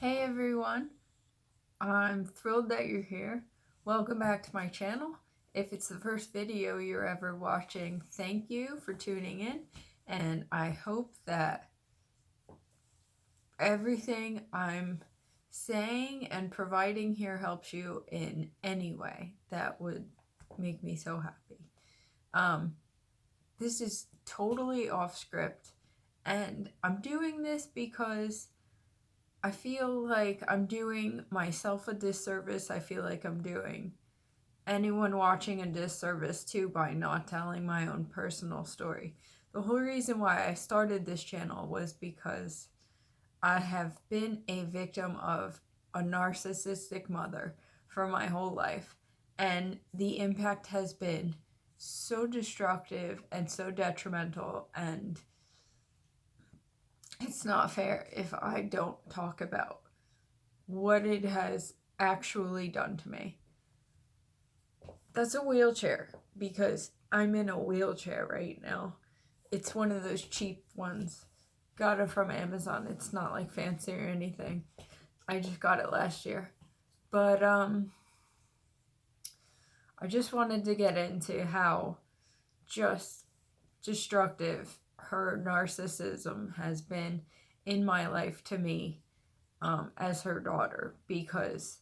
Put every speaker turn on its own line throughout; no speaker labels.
Hey everyone, I'm thrilled that you're here. Welcome back to my channel. If it's the first video you're ever watching, thank you for tuning in, and I hope that everything I'm saying and providing here helps you in any way. That would make me so happy. This is totally off script, and I'm doing this because I feel like I'm doing myself a disservice. I feel like I'm doing anyone watching a disservice too by not telling my own personal story. The whole reason why I started this channel was because I have been a victim of a narcissistic mother for my whole life, and the impact has been so destructive and so detrimental, and it's not fair if I don't talk about what it has actually done to me. That's a wheelchair, because I'm in a wheelchair right now. It's one of those cheap ones. Got it from Amazon. It's not like fancy or anything. I just got it last year. But I just wanted to get into how just destructive her narcissism has been in my life to me as her daughter, because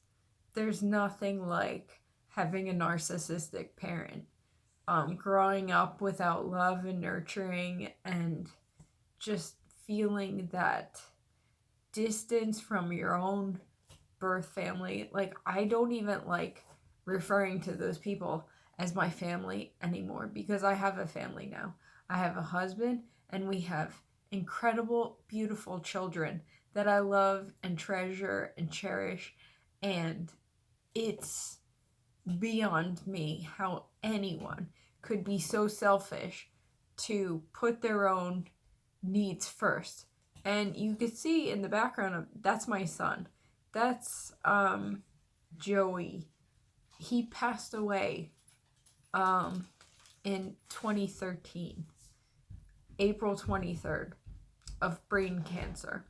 there's nothing like having a narcissistic parent. Growing up without love and nurturing, and just feeling that distance from your own birth family. Like, I don't even like referring to those people as my family anymore, because I have a family now. I have a husband, and we have incredible, beautiful children that I love and treasure and cherish, and it's beyond me how anyone could be so selfish to put their own needs first. And you could see in the background of that's my son. That's Joey. He passed away in 2013, April 23rd, of brain cancer.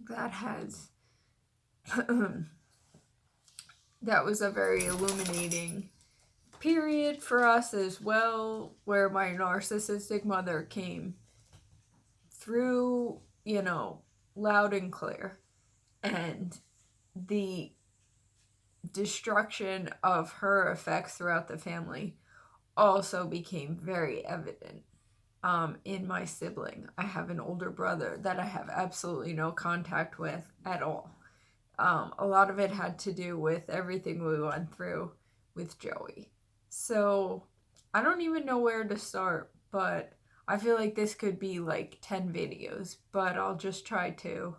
That has that was a very illuminating period for us as well, where my narcissistic mother came through, loud and clear. And the destruction of her effects throughout the family also became very evident in my sibling. I have an older brother that I have absolutely no contact with at all. A lot of it had to do with everything we went through with Joey. So I don't even know where to start, but I feel like this could be like 10 videos, but I'll just try to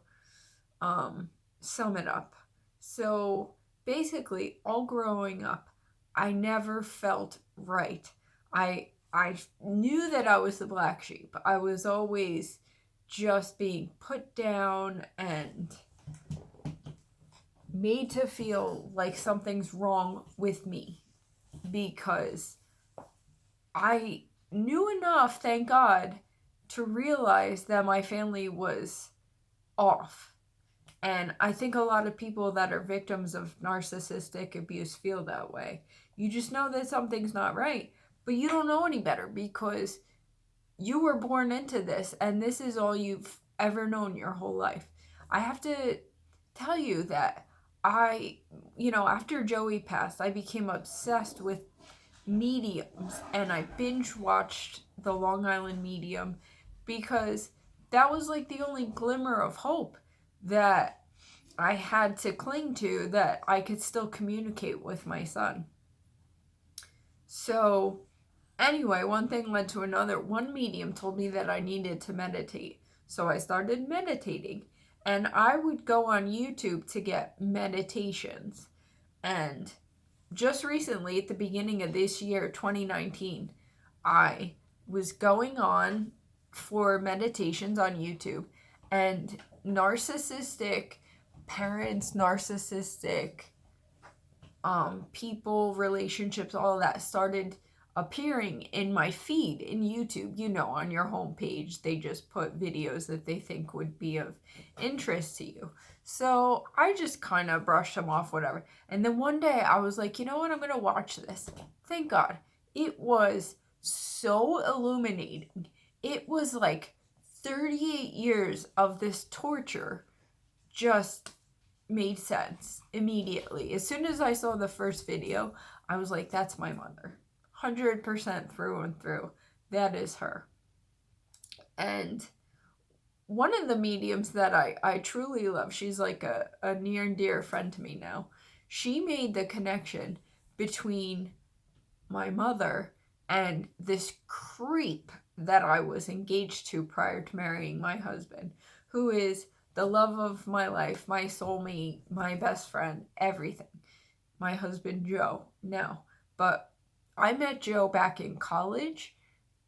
sum it up. So basically, all growing up, I never felt right. I knew that I was the black sheep. I was always just being put down and made to feel like something's wrong with me, because I knew enough, thank God, to realize that my family was off. And I think a lot of people that are victims of narcissistic abuse feel that way. You just know that something's not right, but you don't know any better, because you were born into this, and this is all you've ever known your whole life. I have to tell you that after Joey passed, I became obsessed with mediums, and I binge watched the Long Island Medium, because that was like the only glimmer of hope that I had to cling to, that I could still communicate with my son. So anyway, one thing led to another. One medium told me that I needed to meditate, so I started meditating, and I would go on YouTube to get meditations. And just recently, at the beginning of this year, 2019, I was going on for meditations on YouTube, and narcissistic parents, narcissistic people, relationships, all of that started appearing in my feed in YouTube. You know, on your homepage, they just put videos that they think would be of interest to you. So I just kind of brushed them off, whatever. And then one day I was like, you know what? I'm going to watch this. Thank God. It was so illuminating. It was like 38 years of this torture just made sense immediately. As soon as I saw the first video, I was like, that's my mother. 100% through and through. That is her. And one of the mediums that I truly love, she's like a near and dear friend to me now. She made the connection between my mother and this creep that I was engaged to prior to marrying my husband, who is the love of my life, my soulmate, my best friend, everything. My husband, Joe, now. But I met Joe back in college,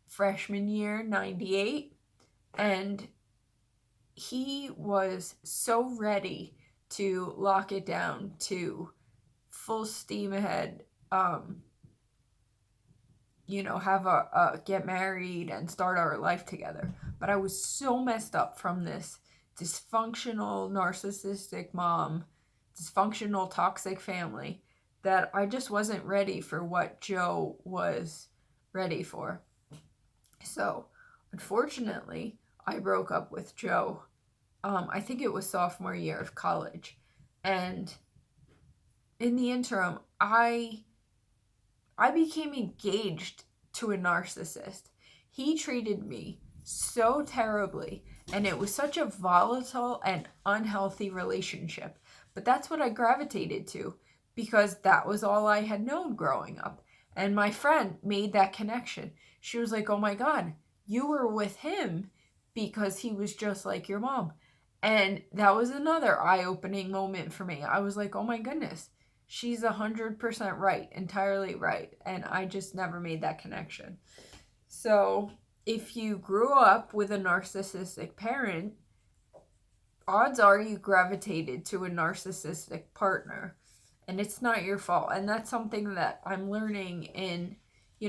freshman year, 98, and he was so ready to lock it down, to full steam ahead, have a get married and start our life together. But I was so messed up from this dysfunctional, narcissistic mom, dysfunctional, toxic family, that I just wasn't ready for what Joe was ready for. So, unfortunately, I broke up with Joe. I think it was sophomore year of college. And in the interim, I became engaged to a narcissist. He treated me so terribly, and it was such a volatile and unhealthy relationship. But that's what I gravitated to, because that was all I had known growing up. And my friend made that connection. She was like, oh my God, you were with him because he was just like your mom. And that was another eye-opening moment for me. I was like, oh my goodness, she's 100% right, entirely right. And I just never made that connection. So if you grew up with a narcissistic parent, odds are you gravitated to a narcissistic partner. And it's not your fault. And that's something that I'm learning in,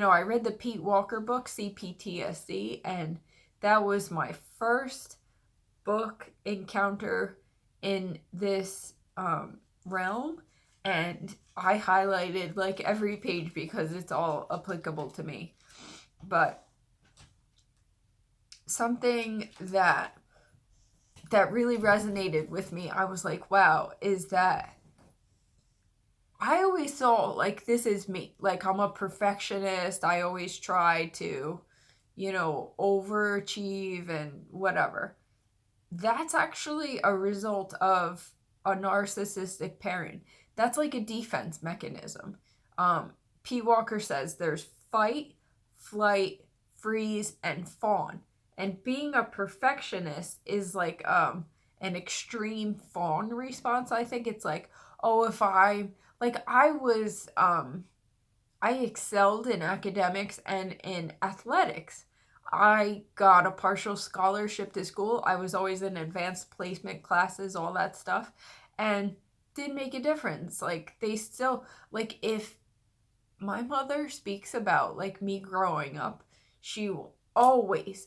I read the Pete Walker book, CPTSD, and that was my first book encounter in this realm. And I highlighted like every page because it's all applicable to me. But something that really resonated with me, I was like, wow, is that I always saw like this is me. Like I'm a perfectionist. I always try to, overachieve and whatever. That's actually a result of a narcissistic parent. That's like a defense mechanism. Pete Walker says there's fight, flight, freeze, and fawn. And being a perfectionist is like an extreme fawn response. I think it's like, oh, if I excelled in academics and in athletics. I got a partial scholarship to school. I was always in advanced placement classes, all that stuff, and did make a difference. Like they still, like if my mother speaks about like me growing up, she will always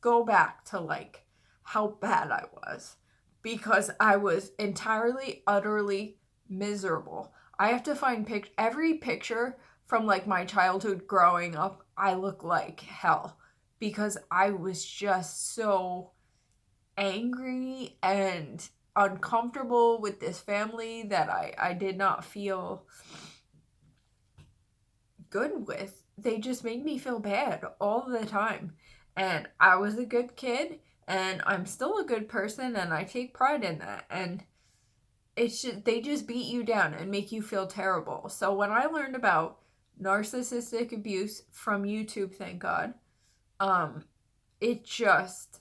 go back to like how bad I was, because I was entirely, utterly miserable. I have to find every picture from like my childhood growing up. I look like hell because I was just so angry and uncomfortable with this family that I did not feel good with. They just made me feel bad all the time. And I was a good kid, and I'm still a good person, and I take pride in that. And it's just, they just beat you down and make you feel terrible. So when I learned about narcissistic abuse from YouTube, thank God, it just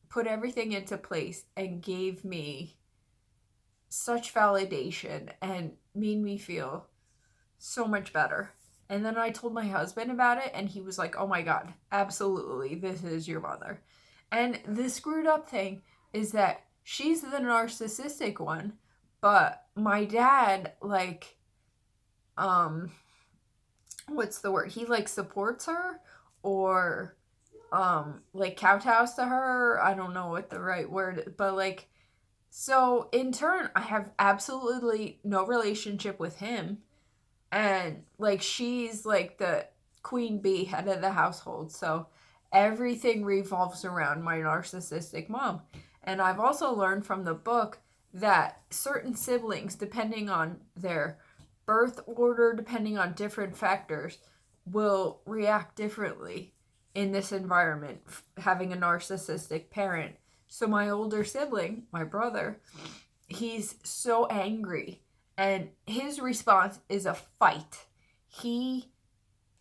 put everything into place and gave me such validation and made me feel so much better. And then I told my husband about it, and he was like, oh my God, absolutely, this is your mother. And the screwed up thing is that she's the narcissistic one, but my dad, like, what's the word? He like supports her or like kowtows to her. I don't know what the right word is, but like so in turn I have absolutely no relationship with him, and like she's like the queen bee, head of the household, so everything revolves around my narcissistic mom. And I've also learned from the book that certain siblings, depending on their birth order, depending on different factors, will react differently in this environment, having a narcissistic parent. So my older sibling, my brother, he's so angry, and his response is a fight. He,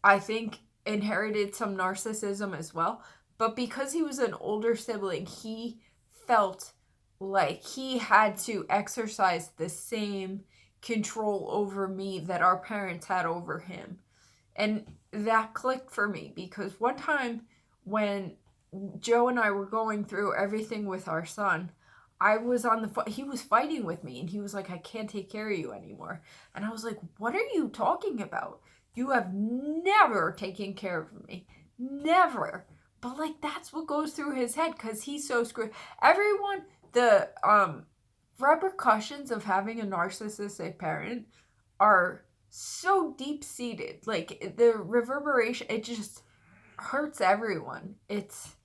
I think, inherited some narcissism as well, but because he was an older sibling, he felt like he had to exercise the same control over me that our parents had over him. And that clicked for me because one time when Joe and I were going through everything with our son, I was on the he was fighting with me, and he was like, I can't take care of you anymore. And I was like, what are you talking about? You have never taken care of me. Never. But like that's what goes through his head because he's so screwed. Everyone, the repercussions of having a narcissistic parent are so deep seated. Like the reverberation, it just hurts everyone. It's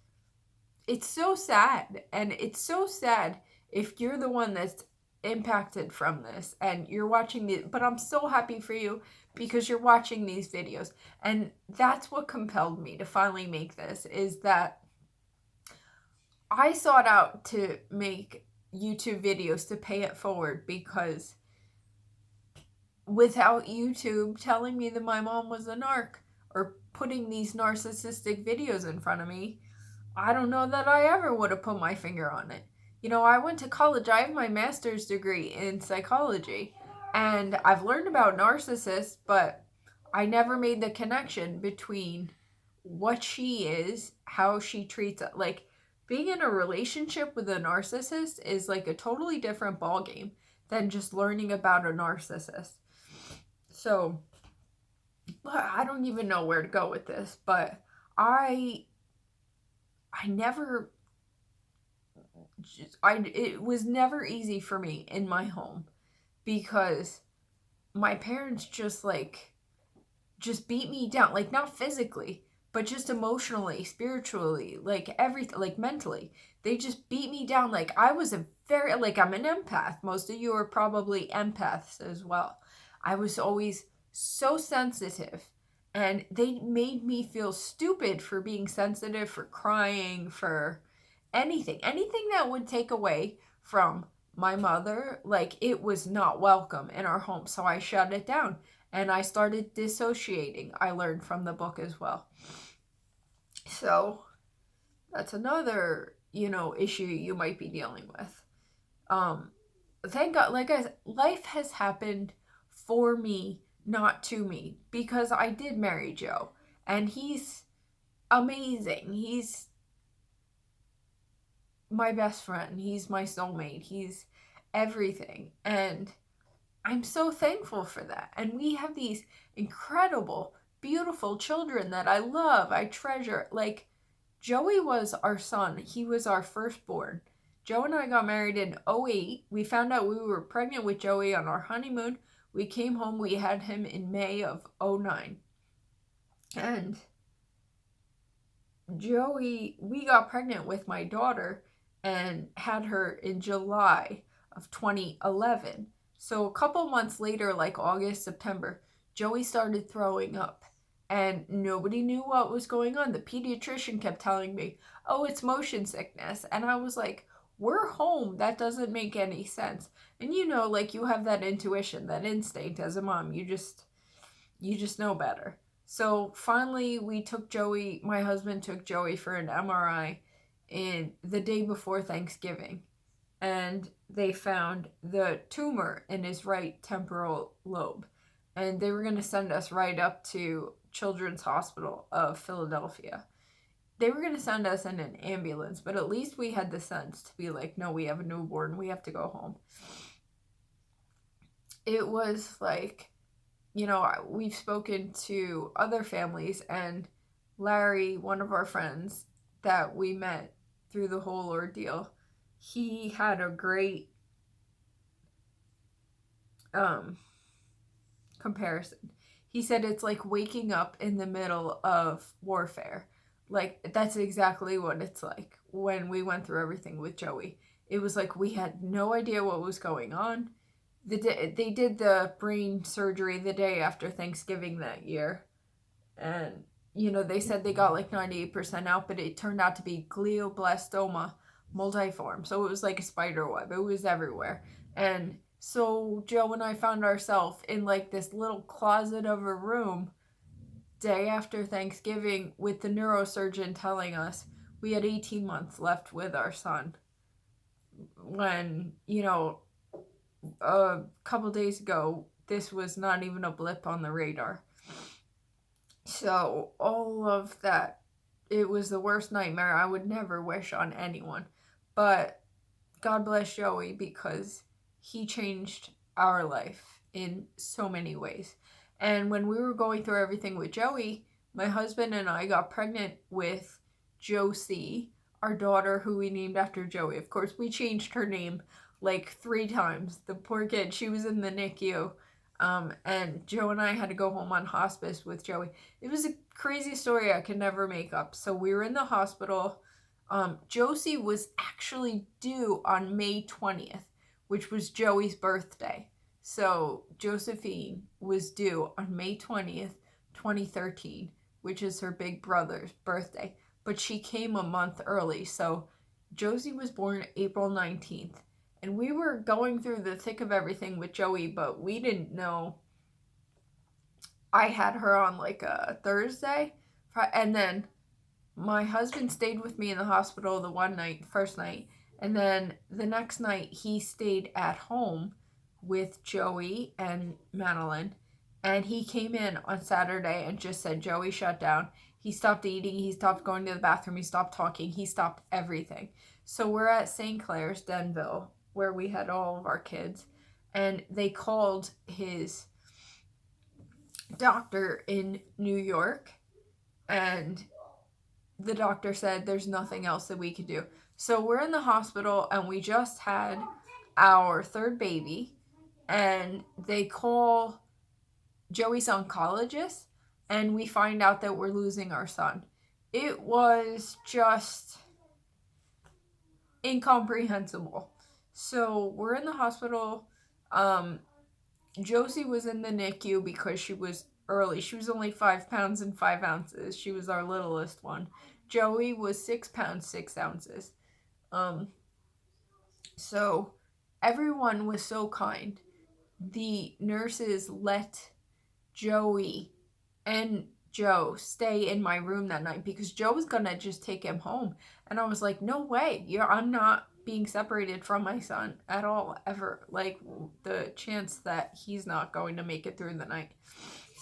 so sad, and it's so sad if you're the one that's impacted from this and you're watching the, but I'm so happy for you because you're watching these videos. And that's what compelled me to finally make this, is that I sought out to make YouTube videos to pay it forward, because without YouTube telling me that my mom was a narc or putting these narcissistic videos in front of me, I don't know that I ever would have put my finger on it. You know, I went to college. I have my master's degree in psychology, and I've learned about narcissists, but I never made the connection between what she is, how she treats it. Like, being in a relationship with a narcissist is like a totally different ballgame than just learning about a narcissist. So, I don't even know where to go with this, but I never it was never easy for me in my home because my parents just beat me down, like not physically, but just emotionally, spiritually, like everything, like mentally. They just beat me down. Like I was a very, like I'm an empath. Most of you are probably empaths as well. I was always so sensitive, and they made me feel stupid for being sensitive, for crying, for anything that would take away from my mother. Like it was not welcome in our home, so I shut it down and I started dissociating. I learned from the book as well. So that's another, issue you might be dealing with. Thank God, like I said, life has happened for me, not to me, because I did marry Joe, and he's amazing. He's my best friend. He's my soulmate. He's everything. And I'm so thankful for that. And we have these incredible, beautiful children that I love, I treasure. Like, Joey was our son. He was our firstborn. Joe and I got married in 2008. We found out we were pregnant with Joey on our honeymoon. We came home. We had him in May of 2009. And Joey, we got pregnant with my daughter and had her in July of 2011. So a couple months later, like August, September, Joey started throwing up, and nobody knew what was going on. The pediatrician kept telling me, oh, it's motion sickness. And I was like, we're home. That doesn't make any sense. And like you have that intuition, that instinct as a mom. You just know better. So finally my husband took Joey for an MRI in the day before Thanksgiving. And they found the tumor in his right temporal lobe. And they were going to send us right up to Children's Hospital of Philadelphia. They were going to send us in an ambulance, but at least we had the sense to be like, no, we have a newborn. We have to go home. It was like we've spoken to other families, and Larry, one of our friends that we met through the whole ordeal, he had a great comparison. He said it's like waking up in the middle of warfare. Like, that's exactly what it's like when we went through everything with Joey. It was like we had no idea what was going on. They did the brain surgery the day after Thanksgiving that year. And, they said they got like 98% out, but it turned out to be glioblastoma multiforme. So it was like a spider web. It was everywhere. And so Joe and I found ourselves in like this little closet of a room day after Thanksgiving with the neurosurgeon telling us we had 18 months left with our son. When, a couple days ago, this was not even a blip on the radar. So all of that, it was the worst nightmare I would never wish on anyone. But God bless Joey, because he changed our life in so many ways. And when we were going through everything with Joey, my husband and I got pregnant with Josie, our daughter, who we named after Joey. Of course, we changed her name like 3 times. The poor kid, she was in the NICU. And Joe and I had to go home on hospice with Joey. It was a crazy story I could never make up. So we were in the hospital. Josie was actually due on May 20th, which was Joey's birthday. So Josephine was due on May 20th, 2013, which is her big brother's birthday. But she came a month early. So Josie was born April 19th. And we were going through the thick of everything with Joey, but we didn't know I had her on like a Thursday. And then my husband stayed with me in the hospital the first night. And then the next night he stayed at home with Joey and Madeline. And he came in on Saturday and just said, Joey shut down. He stopped eating. He stopped going to the bathroom. He stopped talking. He stopped everything. So we're at St. Clair's, Denville, where we had all of our kids. And they called his doctor in New York. And the doctor said there's nothing else that we could do. So we're in the hospital and we just had our 3rd baby. And they call Joey's oncologist, and we find out that we're losing our son. It was just incomprehensible. So we're in the hospital. Josie was in the NICU because she was early. She was only 5 pounds and 5 ounces. She was our littlest one. Joey was 6 pounds, 6 ounces. So everyone was so kind. The nurses let Joey and Joe stay in my room that night because Joe was gonna just take him home. And I was like, no way, I'm not being separated from my son at all, ever. Like, the chance that he's not going to make it through the night.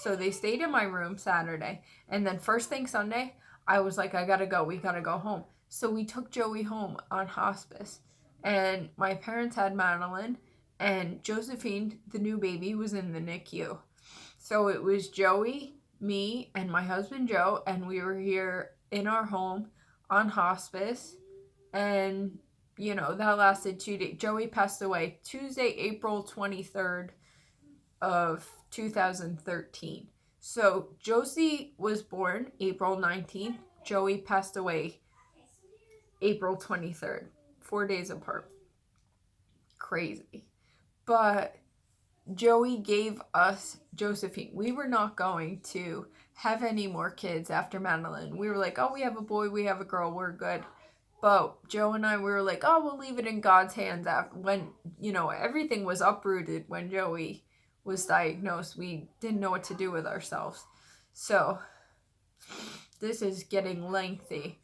So they stayed in my room Saturday. And then first thing Sunday, I was like, I gotta go. We gotta go home. So we took Joey home on hospice. And my parents had Madeline. And Josephine, the new baby, was in the NICU. So it was Joey, me, and my husband Joe. And we were here in our home on hospice. And, that lasted 2 days. Joey passed away Tuesday, April 23rd of 2013. So Josie was born April 19th. Joey passed away April 23rd. 4 days apart. Crazy. But Joey gave us Josephine. We were not going to have any more kids after Madeline. We were like, oh, we have a boy, we have a girl, we're good. But Joe and I, we were like, oh, we'll leave it in God's hands. After when, everything was uprooted when Joey was diagnosed. We didn't know what to do with ourselves. So this is getting lengthy.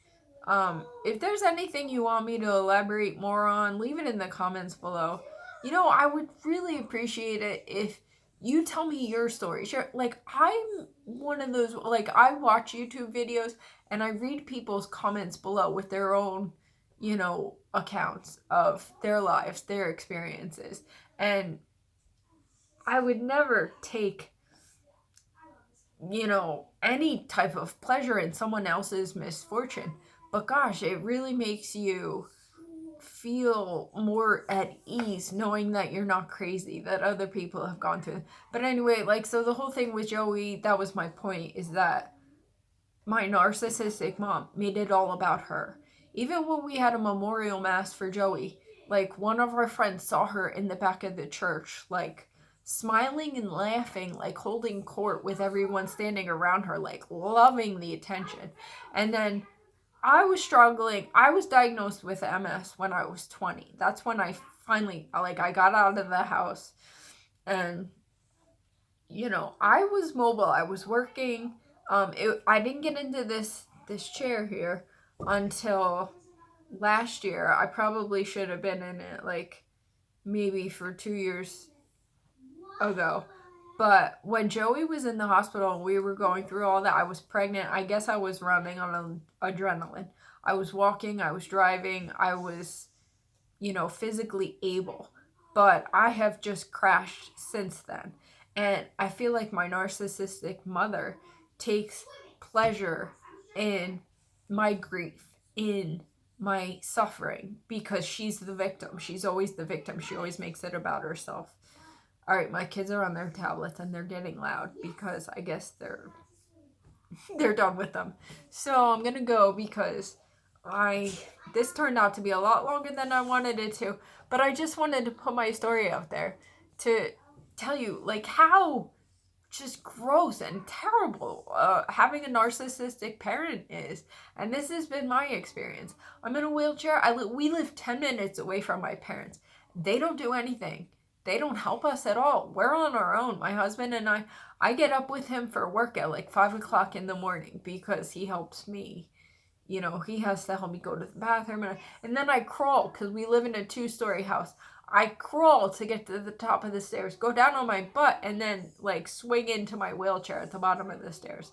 If there's anything you want me to elaborate more on, leave it in the comments below. I would really appreciate it if you tell me your story. Sure, like, I'm one of those, like, I watch YouTube videos and I read people's comments below with their own, accounts of their lives, their experiences. And I would never take any type of pleasure in someone else's misfortune. But gosh, it really makes you feel more at ease knowing that you're not crazy, that other people have gone through. But anyway, like, so the whole thing with Joey, that was my point, is that my narcissistic mom made it all about her. Even when we had a memorial mass for Joey, like, one of our friends saw her in the back of the church, like, smiling and laughing, like, holding court with everyone standing around her, like, loving the attention. And then I was struggling. I was diagnosed with MS when I was 20. That's when I finally, like, I got out of the house. And, I was mobile. I was working. I didn't get into this chair here until last year. I probably should have been in it, like, maybe for 2 years ago. But when Joey was in the hospital and we were going through all that, I was pregnant. I guess I was running on adrenaline. I was walking, I was driving, I was, physically able. But I have just crashed since then. And I feel like my narcissistic mother takes pleasure in my grief, in my suffering, because she's the victim. She's always the victim. She always makes it about herself. All right, my kids are on their tablets and they're getting loud because I guess they're done with them. So I'm gonna go because this turned out to be a lot longer than I wanted it to, but I just wanted to put my story out there to tell you, like, how just gross and terrible having a narcissistic parent is. And this has been my experience. I'm in a wheelchair. We live 10 minutes away from my parents. They don't do anything. They don't help us at all. We're on our own. My husband and I get up with him for work at like 5 o'clock in the morning because he helps me. He has to help me go to the bathroom. And then I crawl because we live in a 2-story house. I crawl to get to the top of the stairs, go down on my butt, and then, like, swing into my wheelchair at the bottom of the stairs.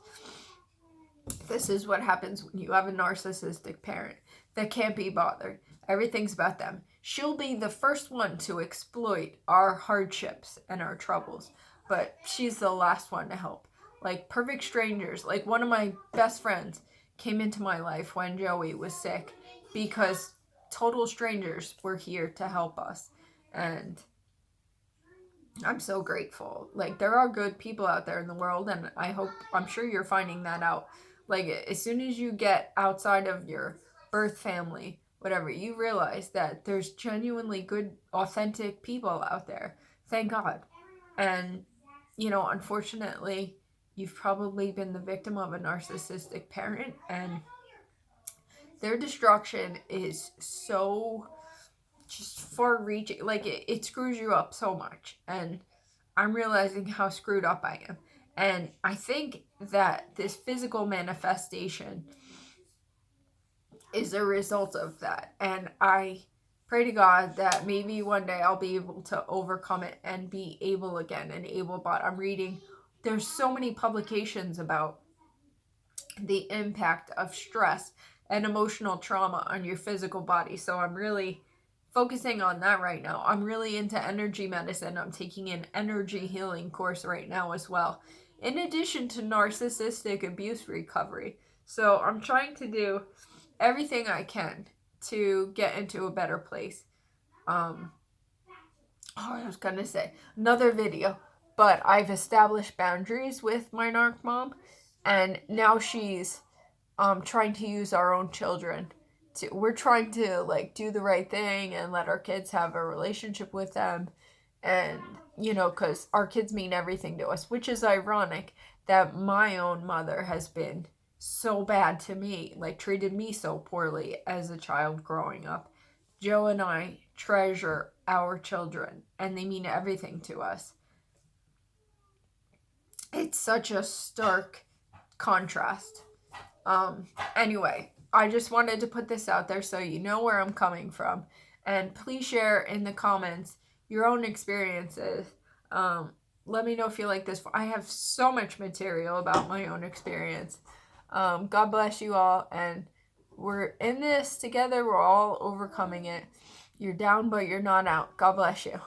This is what happens when you have a narcissistic parent that can't be bothered. Everything's about them. She'll be the first one to exploit our hardships and our troubles, but she's the last one to help. Like, perfect strangers. Like, one of my best friends came into my life when Joey was sick because total strangers were here to help us. And I'm so grateful. Like, there are good people out there in the world, and I'm sure you're finding that out. Like, as soon as you get outside of your birth family, whatever, you realize that there's genuinely good, authentic people out there. Thank God. And, unfortunately, you've probably been the victim of a narcissistic parent, and their destruction is so just far-reaching. Like, it screws you up so much. And I'm realizing how screwed up I am. And I think that this physical manifestation is a result of that. And I pray to God that maybe one day I'll be able to overcome it and be able again, and able-bodied. I'm reading, there's so many publications about the impact of stress and emotional trauma on your physical body. So I'm really focusing on that right now. I'm really into energy medicine. I'm taking an energy healing course right now as well, in addition to narcissistic abuse recovery. So I'm trying to do everything I can to get into a better place. I was gonna say another video, but I've established boundaries with my narc mom, and now she's trying to use our own children. We're trying to, like, do the right thing and let our kids have a relationship with them. And, because our kids mean everything to us, which is ironic that my own mother has been so bad to me, like, treated me so poorly as a child growing up. Joe and I treasure our children, and they mean everything to us. It's such a stark contrast. Anyway, I just wanted to put this out there so you know where I'm coming from. And please share in the comments your own experiences. Let me know if you like this. I have so much material about my own experience. God bless you all, and we're in this together. We're all overcoming it. You're down, but you're not out. God bless you.